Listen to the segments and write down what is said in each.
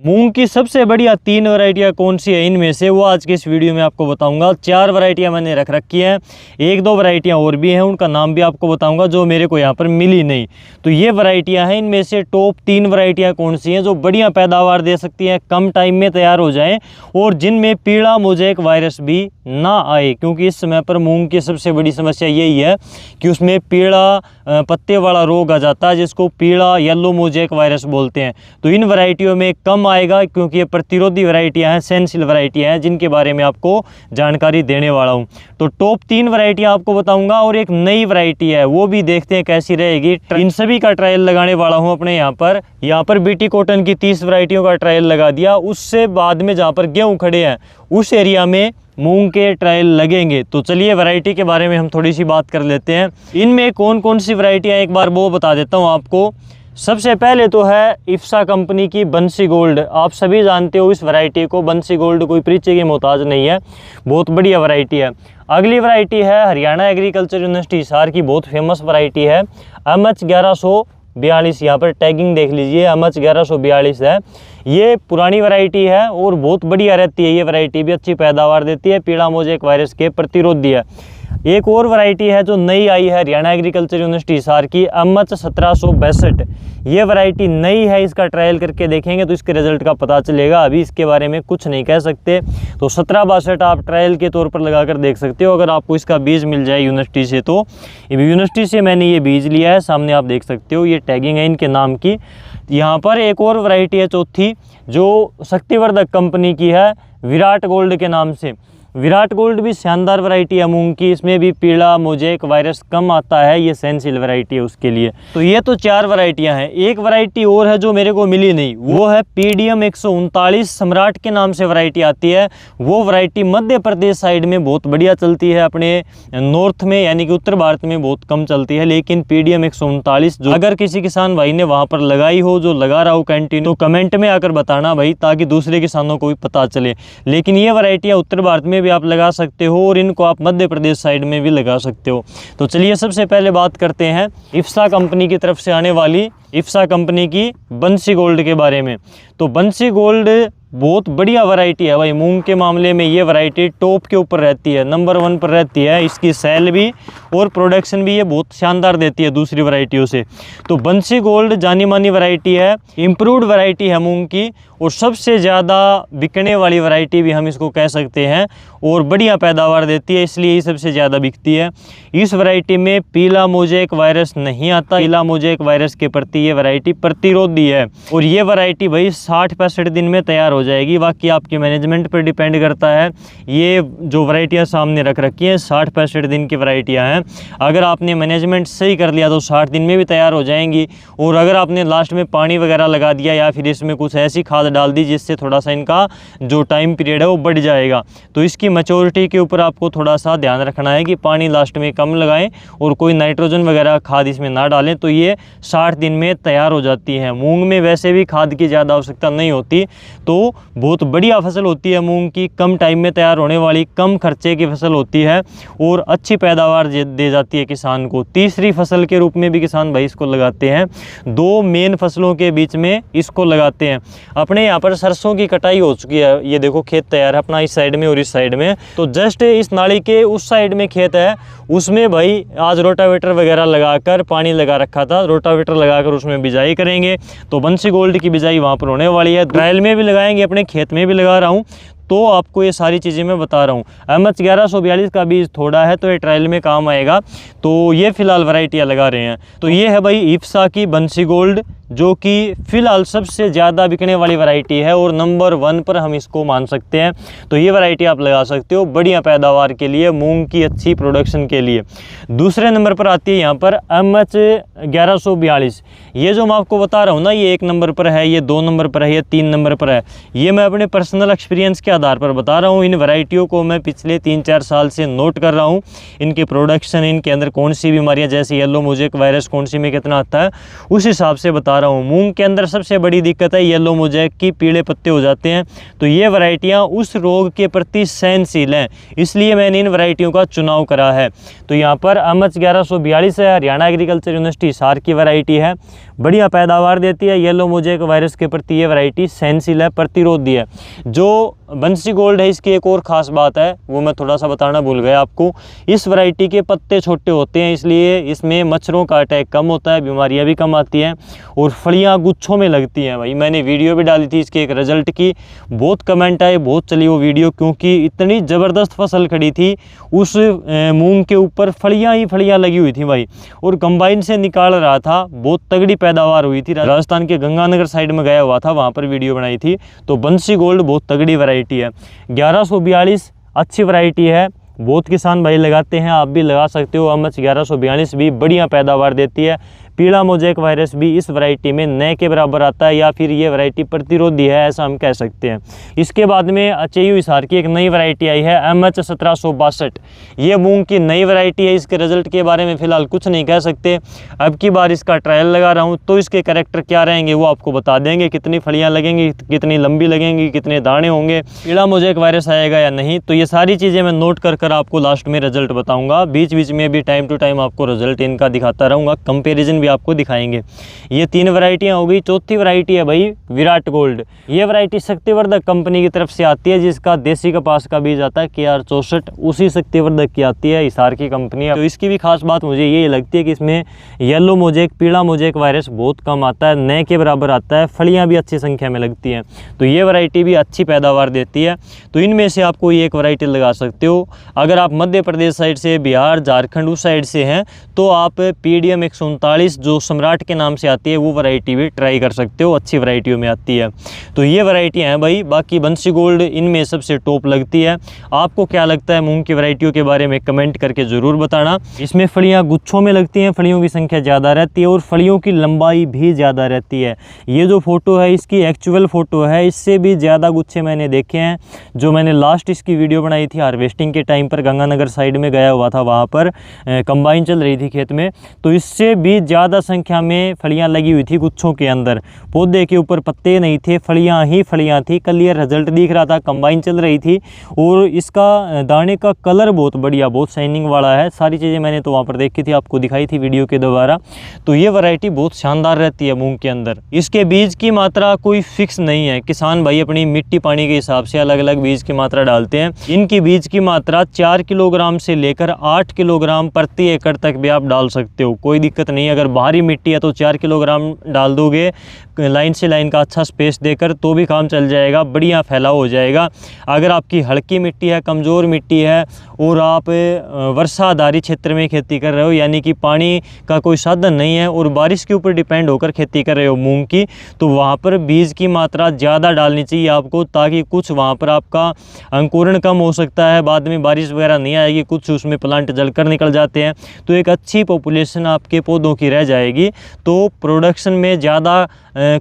मूंग की सबसे बढ़िया 3 वैरायटियाँ कौन सी है इनमें से, वो आज के इस वीडियो में आपको बताऊंगा। 4 वैरायटियाँ मैंने रख रखी हैं, 1-2 वैरायटियाँ और भी हैं, उनका नाम भी आपको बताऊंगा जो मेरे को यहाँ पर मिली नहीं। तो ये वैरायटियाँ हैं, इनमें से टॉप 3 वैरायटियाँ कौन सी हैं जो बढ़िया पैदावार दे सकती हैं, कम टाइम में तैयार हो जाएँ और जिनमें पीला मोज़ेक वायरस भी ना आए। क्योंकि इस समय पर मूंग की सबसे बड़ी समस्या यही है कि उसमें पीला पत्ते वाला रोग आ जाता है, जिसको पीला येलो मोज़ेक वायरस बोलते हैं। तो इन वैरायटियों में कम आएगा क्योंकि ये प्रतिरोधी वैरायटियां हैं, सेंसिल वैरायटियां हैं, जिनके बारे में आपको जानकारी देने वाला हूं। तो टॉप 3 वैरायटियां आपको बताऊंगा और एक नई वैरायटी है वो भी देखते हैं कैसी रहेगी। इन सभी का ट्रायल लगाने वाला हूं अपने यहाँ पर बीटी कॉटन की 30 वैरायटियों का ट्रायल लगा दिया। उससे बाद में जहाँ पर गेहूँ खड़े हैं उस एरिया में मूंग के ट्रायल लगेंगे। तो चलिए वैरायटी के बारे में हम थोड़ी सी बात कर लेते हैं। इनमें कौन कौन सी वैरायटियाँ एक बार वो बता देता हूँ आपको। सबसे पहले तो है इफ्सा कंपनी की बंसी गोल्ड। आप सभी जानते हो इस वैरायटी को, बंसी गोल्ड कोई परिचय की मोहताज नहीं है, बहुत बढ़िया वैरायटी है। अगली वैरायटी है हरियाणा एग्रीकल्चर यूनिवर्सिटी हिसार की, बहुत फेमस वैरायटी है MH 1142। यहाँ पर टैगिंग देख लीजिए, MH 1142 है। ये पुरानी वैरायटी है और बहुत बढ़िया रहती है। ये वैरायटी भी अच्छी पैदावार देती है, पीला मोज़ेक वायरस के प्रतिरोधी है। एक और वैरायटी है जो नई आई है हरियाणा एग्रीकल्चर यूनिवर्सिटी हिसार की, MH 1762। ये वैरायटी नई है, इसका ट्रायल करके देखेंगे तो इसके रिजल्ट का पता चलेगा। अभी इसके बारे में कुछ नहीं कह सकते। तो 1762 आप ट्रायल के तौर पर लगाकर देख सकते हो। अगर आपको इसका बीज मिल जाए यूनिवर्सिटी से, तो यूनिवर्सिटी से मैंने ये बीज लिया है, सामने आप देख सकते हो, ये टैगिंग है इनके नाम की। यहाँ पर एक और वैरायटी है चौथी, जो शक्तिवर्धक कंपनी की है, विराट गोल्ड के नाम से। विराट गोल्ड भी शानदार वैरायटी है मूंग की, इसमें भी पीला मोज़ेक वायरस कम आता है, ये सेंसिल वैरायटी है उसके लिए। तो ये तो 4 वैरायटियां हैं। एक वैरायटी और है जो मेरे को मिली नहीं, वो है PDM 139 सम्राट के नाम से वैरायटी आती है। वो वैरायटी मध्य प्रदेश साइड में बहुत बढ़िया चलती है, अपने नॉर्थ में यानी कि उत्तर भारत में बहुत कम चलती है। लेकिन PDM 139 जो अगर किसी किसान भाई ने वहाँ पर लगाई हो, जो लगा रहा हो कंटिन्यू, तो कमेंट में आकर बताना भाई, ताकि दूसरे किसानों को भी पता चले। लेकिन ये वैरायटियाँ उत्तर भारत में भी आप लगा सकते हो और इनको आप मध्य प्रदेश साइड में भी लगा सकते हो। तो चलिए सबसे पहले बात करते हैं इफ्सा कंपनी की तरफ से आने वाली इफ्सा कंपनी की बंसी गोल्ड के बारे में। तो बंसी गोल्ड बहुत बढ़िया वैरायटी है भाई। मूंग के मामले में ये वैरायटी टॉप के ऊपर रहती है, नंबर 1 पर रहती है। इसकी सेल भी और प्रोडक्शन भी ये बहुत शानदार देती है दूसरी वैरायटियों से। तो बंसी गोल्ड जानी मानी वैरायटी है, इम्प्रूव्ड वैरायटी है मूंग की, और सबसे ज़्यादा बिकने वाली वैरायटी भी हम इसको कह सकते हैं, और बढ़िया पैदावार देती है, इसलिए ये सबसे ज़्यादा बिकती है। इस वैरायटी में पीला मोज़ेक वायरस नहीं आता। पीला मोज़ेक वायरस के प्रति ये वैरायटी प्रतिरोधी है, और ये वैरायटी भाई 60-65 दिन में तैयार हो जाएगी। बाकी आपके मैनेजमेंट पर डिपेंड करता है। ये जो वैरायटियाँ सामने रख रखी हैं 60-65 दिन की वैरायटियाँ हैं। अगर आपने मैनेजमेंट सही कर लिया तो 60 दिन में भी तैयार हो जाएंगी। और अगर आपने लास्ट में पानी वगैरह लगा दिया या फिर इसमें कुछ ऐसी खाद डाल दी जिससे थोड़ा सा इनका जो टाइम पीरियड है वो बढ़ जाएगा, तो इसकी मैच्योरिटी के ऊपर आपको थोड़ा सा ध्यान रखना है कि पानी लास्ट में कम लगाएं और कोई नाइट्रोजन वगैरह खाद इसमें ना डालें। तो ये 60 दिन में तैयार हो जाती है। मूंग में वैसे भी खाद की ज़्यादा आवश्यकता नहीं होती, तो बहुत बढ़िया फसल होती है मूंग की, कम टाइम में तैयार होने वाली, कम खर्चे की फसल होती है और अच्छी पैदावार दे जाती है किसान को। तीसरी फसल के रूप में भी किसान भाई इसको लगाते हैं। 2 मेन फसलों के बीच में इसको लगाते हैं। अपने यहाँ पर सरसों की कटाई हो चुकी है, ये देखो खेत तैयार है अपना इस साइड में और इस साइड में। तो जस्ट इस नाली के उस साइड में खेत है, उसमें भाई आज रोटावेटर वगैरह लगाकर पानी लगा रखा था, रोटावेटर लगाकर उसमें बिजाई करेंगे। तो बंसी गोल्ड की बिजाई वहाँ पर होने वाली है। ट्रायल में भी लगाएंगे, अपने खेत में भी लगा रहा हूँ, तो आपको ये सारी चीज़ें मैं बता रहा हूँ। MH 1142 का बीज थोड़ा है तो ये ट्रायल में काम आएगा। तो ये फिलहाल वैरायटियाँ लगा रहे हैं। तो ये है भाई इफ्सा की बंसी गोल्ड, जो कि फ़िलहाल सबसे ज़्यादा बिकने वाली वैरायटी है और नंबर 1 पर हम इसको मान सकते हैं। तो ये वैरायटी आप लगा सकते हो बढ़िया पैदावार के लिए, मूंग की अच्छी प्रोडक्शन के लिए। दूसरे नंबर पर आती है यहाँ पर MH 1142। ये जो मैं आपको बता रहा हूँ ना, ये 1 नंबर पर है, ये 2 नंबर पर है, ये 3 नंबर पर है। ये मैं अपने पर्सनल एक्सपीरियंस के आधार पर बता रहा हूँ। इन वैरायटियों को मैं पिछले 3-4 साल से नोट कर रहा हूँ। इनके प्रोडक्शन, इनके अंदर कौन सी बीमारियाँ जैसे येलो मोज़ेक वायरस कौन सी में कितना आता है, उस हिसाब से बता रहा हूँ। मूंग के अंदर सबसे बड़ी दिक्कत है येलो मोज़ेक की, पीले पत्ते हो जाते हैं। तो ये वैरायटियाँ उस रोग के प्रति सहनशील हैं, इसलिए मैंने इन वैरायटियों का चुनाव करा है। तो यहाँ पर MH 1142 है, हरियाणा एग्रीकल्चर यूनिवर्सिटी हिसार की वैरायटी है। बढ़िया पैदावार देती है। येलो मोज़ेक वायरस के प्रति ये वैरायटी सहनशील है, प्रतिरोधी है। जो बंसी गोल्ड है इसकी एक और ख़ास बात है, वो मैं थोड़ा सा बताना भूल गया आपको। इस वैरायटी के पत्ते छोटे होते हैं, इसलिए इसमें मच्छरों का अटैक कम होता है, बीमारियां भी कम आती हैं और फलियां गुच्छों में लगती हैं। भाई मैंने वीडियो भी डाली थी इसके एक रिजल्ट की, बहुत कमेंट आए, बहुत चली वो वीडियो, क्योंकि इतनी ज़बरदस्त फसल खड़ी थी। उस मूंग के ऊपर फलियाँ ही फलियाँ लगी हुई थी भाई, और कंबाइन से निकाल रहा था, बहुत तगड़ी पैदावार हुई थी। राजस्थान के गंगानगर साइड में गया हुआ था, वहाँ पर वीडियो बनाई थी। तो बंसी गोल्ड बहुत तगड़ी वैरायटी है। 1142 अच्छी वैरायटी है, बहुत किसान भाई लगाते हैं, आप भी लगा सकते हो। एमएच 1142 भी बढ़िया पैदावार देती है। पीला मोज़ेक वायरस भी इस वैरायटी में नए के बराबर आता है, या फिर ये वैरायटी प्रतिरोधी है, ऐसा हम कह सकते हैं। इसके बाद में अचेयू हिसार की एक नई वैरायटी आई है एमएच 1762। ये मूंग की नई वैरायटी है। इसके रिजल्ट के बारे में फ़िलहाल कुछ नहीं कह सकते, अब की बार इसका ट्रायल लगा रहा हूँ, तो इसके कैरेक्टर क्या रहेंगे वो आपको बता देंगे। कितनी फलियाँ लगेंगी, कितनी लंबी लगेंगी, कितने दाने होंगे, पीला मोज़ेक वायरस आएगा या नहीं, तो ये सारी चीज़ें मैं नोट कर आपको लास्ट में रिजल्ट बताऊँगा। बीच बीच में भी टाइम टू टाइम आपको रिजल्ट इनका दिखाता रहूँगा, कंपेरिजन भी आपको दिखाएंगे। ये 3 वैरायटियां हो गई। चौथी वैरायटी है भाई विराट गोल्ड। ये वैरायटी शक्तिवर्धक कंपनी की तरफ से आती है, जिसका देसी कपास का बीज आता है KR 64, उसी शक्तिवर्धक की आती है, हिसार की कंपनी है। तो इसकी भी खास बात मुझे ये लगती है कि इसमें येलो मोज़ेक, पीला मोज़ेक वायरस बहुत कम आता है, नए के बराबर आता है, फलियाँ भी अच्छी संख्या में लगती हैं। तो ये वैरायटी भी अच्छी पैदावार देती है। तो इनमें से आप कोई एक वैरायटी लगा सकते हो। अगर आप मध्य प्रदेश साइड से, बिहार, झारखंड उस साइड से हैं, तो आप PDM 139 जो सम्राट के नाम से आती है, वो वैरायटी भी ट्राई कर सकते हो, अच्छी वैरायटियों में आती है। तो ये वैरायटियाँ हैं भाई। बाकी बंसी गोल्ड इनमें सबसे टॉप लगती है। आपको क्या लगता है मूंग की वैरायटियों के बारे में कमेंट करके ज़रूर बताना। इसमें फलियाँ गुच्छों में लगती हैं, फलियों की संख्या ज़्यादा रहती है और फलियों की लंबाई भी ज़्यादा रहती है। ये जो फ़ोटो है इसकी एक्चुअल फ़ोटो है, इससे भी ज़्यादा गुच्छे मैंने देखे हैं। जो मैंने लास्ट इसकी वीडियो बनाई थी हार्वेस्टिंग के टाइम पर, गंगानगर साइड में गया हुआ था, वहाँ पर कंबाइन चल रही थी खेत में, तो इससे भी ज़्यादा संख्या में फलियां लगी हुई थी गुच्छों के अंदर। पौधे के ऊपर पत्ते नहीं थे, फलियां ही फलियां थी। क्लियर रिजल्ट दिख रहा था, कंबाइन चल रही थी, और इसका दाने का कलर बहुत बढ़िया, बहुत शाइनिंग वाला है। सारी चीज़ें मैंने तो वहाँ पर देखी थी, आपको दिखाई थी वीडियो के द्वारा। तो ये वैरायटी बहुत शानदार रहती है मूंग के अंदर। इसके बीज की मात्रा कोई फिक्स नहीं है, किसान भाई अपनी मिट्टी पानी के हिसाब से अलग अलग बीज की मात्रा डालते हैं। इनकी बीज की मात्रा 4 किलोग्राम से लेकर 8 किलोग्राम प्रति एकड़ तक भी आप डाल सकते हो, कोई दिक्कत नहीं। अगर भारी मिट्टी है तो 4 किलोग्राम डाल दोगे, लाइन से लाइन का अच्छा स्पेस देकर, तो भी काम चल जाएगा, बढ़िया फैलाव हो जाएगा। अगर आपकी हल्की मिट्टी है, कमज़ोर मिट्टी है, और आप वर्षा आधारित क्षेत्र में खेती कर रहे हो, यानी कि पानी का कोई साधन नहीं है और बारिश के ऊपर डिपेंड होकर खेती कर रहे हो मूंग की, तो वहाँ पर बीज की मात्रा ज़्यादा डालनी चाहिए आपको, ताकि कुछ वहाँ पर आपका अंकुरण कम हो सकता है, बाद में बारिश वगैरह नहीं आएगी, कुछ उसमें प्लांट जलकर निकल जाते हैं, तो एक अच्छी पॉपुलेशन आपके पौधों की रह जाएगी, तो प्रोडक्शन में ज़्यादा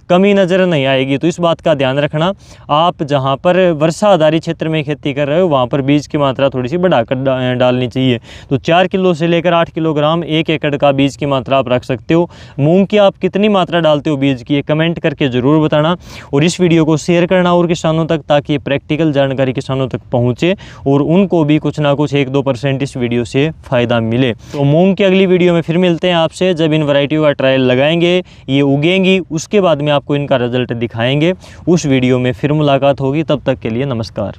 कमी नज़र नहीं आएगी। तो इस बात का ध्यान रखना। आप जहाँ पर वर्षा आधारित क्षेत्र में खेती कर रहे हो, वहाँ पर बीज की मात्रा थोड़ी सी बढ़ाकर डालनी चाहिए। तो 4 किलो से लेकर 8 किलोग्राम 1 एकड़ का बीज की मात्रा आप रख सकते हो। मूंग की आप कितनी मात्रा डालते हो बीज की, ये कमेंट करके ज़रूर बताना, और इस वीडियो को शेयर करना और किसानों तक, ताकि प्रैक्टिकल जानकारी किसानों तक पहुँचे और उनको भी कुछ ना कुछ 1-2% इस वीडियो से फ़ायदा मिले। तो मूंग की अगली वीडियो में फिर मिलते हैं आपसे, जब इन वैरायटियों का ट्रायल लगाएंगे, ये उगेंगी, उसके बाद में आपको इनका रिजल्ट दिखाएंगे। उस वीडियो में फिर मुलाकात होगी, तब तक के लिए नमस्कार।